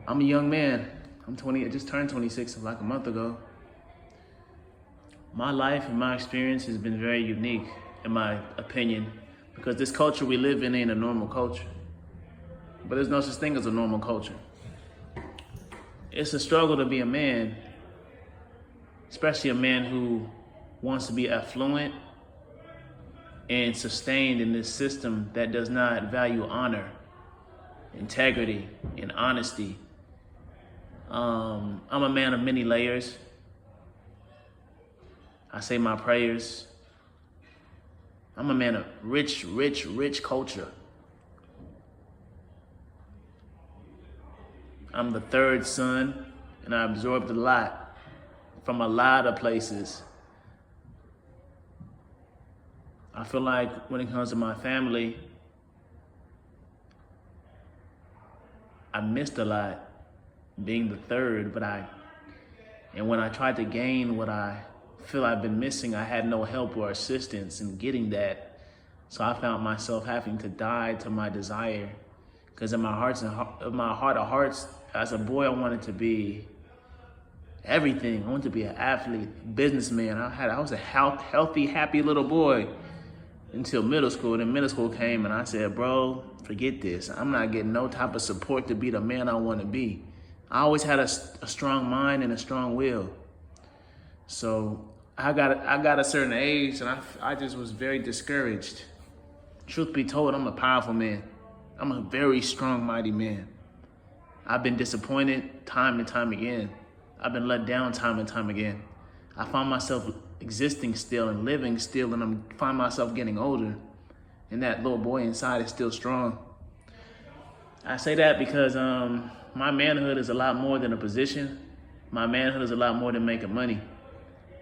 I'm a young man. I'm 20, I just turned 26 like a month ago. My life and my experience has been very unique, in my opinion, because this culture we live in ain't a normal culture. But there's no such thing as a normal culture. It's a struggle to be a man, especially a man who wants to be affluent and sustained in this system that does not value honor, integrity, and honesty. I'm a man of many layers. I say my prayers. I'm a man of rich culture. I'm the third son, and I absorbed a lot from a lot of places. I feel like when it comes to my family, I missed a lot being the third, and when I tried to gain what I feel I've been missing, I had no help or assistance in getting that. So I found myself having to die to my desire, because in my heart of hearts, as a boy, I wanted to be everything. I wanted to be an athlete, businessman. I was a healthy, happy little boy until middle school. Then middle school came and I said, bro, forget this. I'm not getting no type of support to be the man I want to be. I always had a strong mind and a strong will. So I got a certain age and I just was very discouraged. Truth be told, I'm a powerful man. I'm a very strong, mighty man. I've been disappointed time and time again. I've been let down time and time again. I find myself existing still and living still, and I find myself getting older, and that little boy inside is still strong. I say that because my manhood is a lot more than a position. My manhood is a lot more than making money.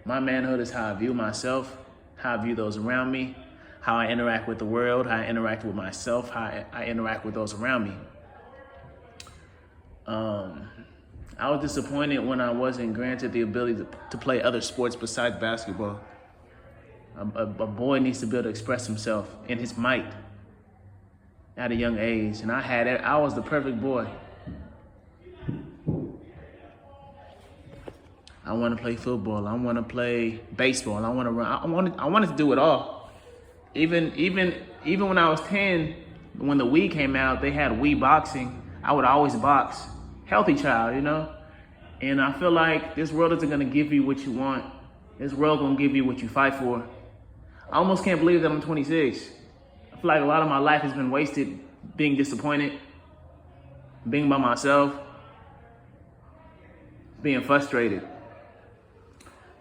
My manhood is how I view myself, how I view those around me, how I interact with the world, how I interact with myself, how I interact with those around me. I was disappointed when I wasn't granted the ability to play other sports besides basketball. A boy needs to be able to express himself in his might at a young age, and I was the perfect boy. I want to play football. I want to play baseball. I want to run. I wanted to do it all. Even when I was 10, when the Wii came out, they had Wii boxing. I would always box. Healthy child, you know? And I feel like this world isn't gonna give you what you want. This world gonna give you what you fight for. I almost can't believe that I'm 26. I feel like a lot of my life has been wasted being disappointed, being by myself, being frustrated.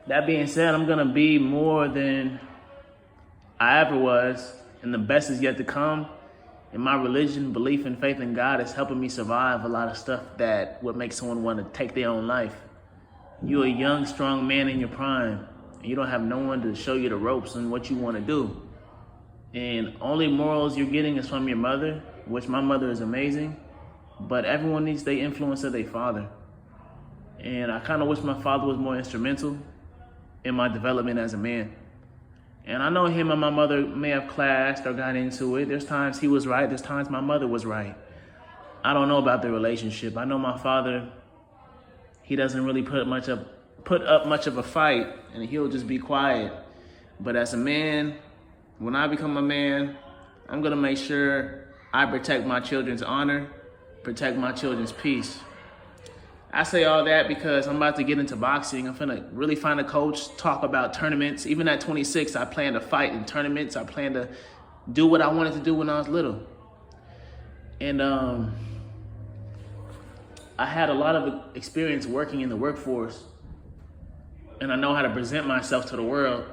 That being said, I'm gonna be more than I ever was, and the best is yet to come. And my religion, belief, and faith in God is helping me survive a lot of stuff that would make someone want to take their own life. You're a young, strong man in your prime, and you don't have no one to show you the ropes and what you want to do. And only morals you're getting is from your mother, which my mother is amazing, but everyone needs the influence of their father. And I kind of wish my father was more instrumental in my development as a man. And I know him and my mother may have clashed or got into it. There's times he was right. There's times my mother was right. I don't know about their relationship. I know my father, he doesn't really put up much of a fight, and he'll just be quiet. But as a man, when I become a man, I'm gonna make sure I protect my children's honor, protect my children's peace. I say all that because I'm about to get into boxing. I'm finna really find a coach, talk about tournaments. Even at 26, I plan to fight in tournaments. I plan to do what I wanted to do when I was little. And I had a lot of experience working in the workforce, and I know how to present myself to the world,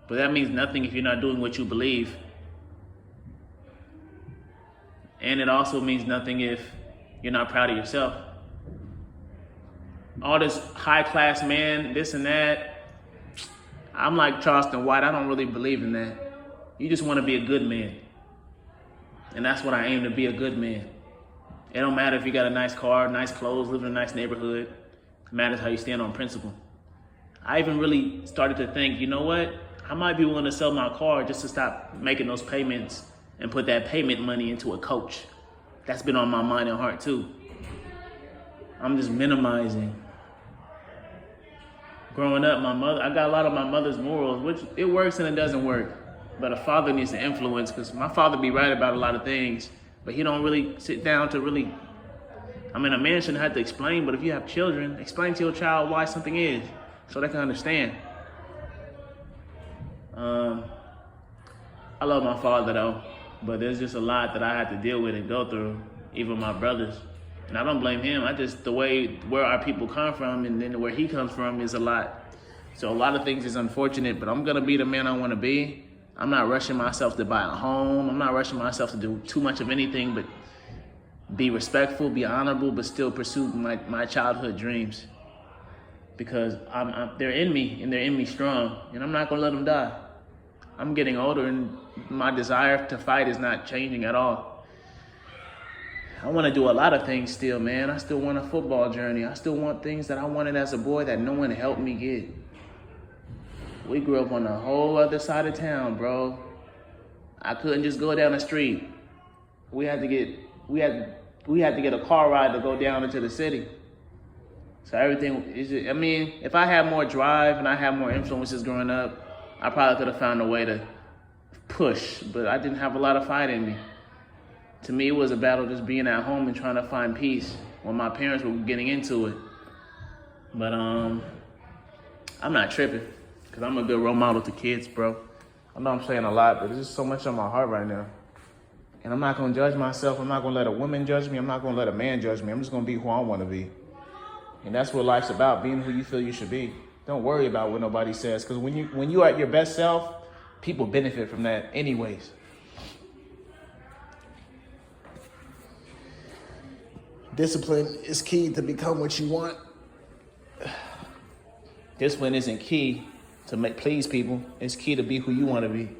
but that means nothing if you're not doing what you believe. And it also means nothing if you're not proud of yourself. All this high class man, this and that. I'm like Charleston White. I don't really believe in that. You just want to be a good man. And that's what I aim to be, a good man. It don't matter if you got a nice car, nice clothes, live in a nice neighborhood. It matters how you stand on principle. I even really started to think, you know what? I might be willing to sell my car just to stop making those payments and put that payment money into a coach. That's been on my mind and heart too. I'm just minimizing. Growing up, I got a lot of my mother's morals, which it works and it doesn't work. But a father needs to influence, because my father be right about a lot of things, but he don't really sit down to really, a man shouldn't have to explain, but if you have children, explain to your child why something is, so they can understand. I love my father though, but there's just a lot that I had to deal with and go through, even my brothers. And I don't blame him. Where our people come from and then where he comes from is a lot. So a lot of things is unfortunate, but I'm gonna be the man I wanna be. I'm not rushing myself to buy a home. I'm not rushing myself to do too much of anything, but be respectful, be honorable, but still pursue my childhood dreams. Because they're in me, and they're in me strong, and I'm not gonna let them die. I'm getting older, and my desire to fight is not changing at all. I want to do a lot of things still, man. I still want a football journey. I still want things that I wanted as a boy that no one helped me get. We grew up on the whole other side of town, bro. I couldn't just go down the street. We had to get a car ride to go down into the city. So everything is just, if I had more drive and I had more influences growing up, I probably could have found a way to push, but I didn't have a lot of fight in me. To me, it was a battle just being at home and trying to find peace when my parents were getting into it. But I'm not tripping, because I'm a good role model to kids, bro. I know I'm saying a lot, but there's just so much on my heart right now. And I'm not going to judge myself. I'm not going to let a woman judge me. I'm not going to let a man judge me. I'm just going to be who I want to be. And that's what life's about, being who you feel you should be. Don't worry about what nobody says, because when you are at your best self, people benefit from that anyways. Discipline is key to become what you want. Discipline isn't key to please people. It's key to be who you want to be.